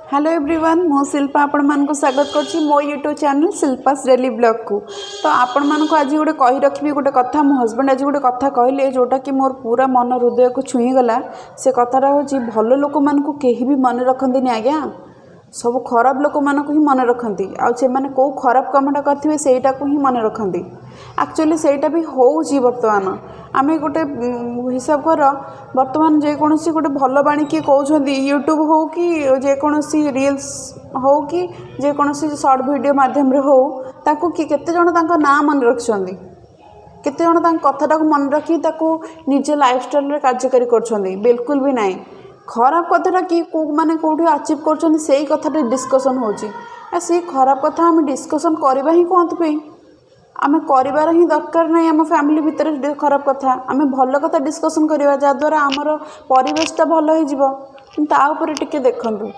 Hello everyone मो शिल्पा आपण मानक स्वागत करछि मो YouTube channel Shilpa's daily blog को। तो आपण मानक आज गोटे कही रखी गोटे कथा मो हस्बैंड आज गोटे कथा कहले जोटा कि मोर पूरा मन हृदय को छुई गला। से कथाटा हूँ भल लोक मानक कहीं भी मन रखती आज्ञा सब खराब लोक मानक ही मन रखती आने कौ खराब कामटा करेंगे सेटा को ही मन रखती। एक्चुअली सेटा भी होउची बर्तमान आम गोटे हिसाब कर बर्तमान जेकोसी गोटे भल बाणी किए कहते यूट्यूब हो कि जेकोसी रील्स हो कि जेकोसी शॉर्ट वीडियो माध्यम रे हो ताकू कि केते जण तांका ना मन रखछंदी केते जण तांका कथाटा को मन रखी ताकू निजे लाइफस्टाइल रे कार्यकारी करछंदी। बिल्कुल भी नहीं खराब कथाटा कि माने कोठी अचीव करछंदी सेही कथाटा डिस्कशन होची से खराब कथा हम डिस्कशन करबा ही कोंत पे आमे करिवार ही दरकार नहीं। आम फैमिली भितर खराब कथा आमे भल कथा डिस्कशन करवा जद्वारा आमर परिवेशटा भल हो ता ऊपर टिके देखंतु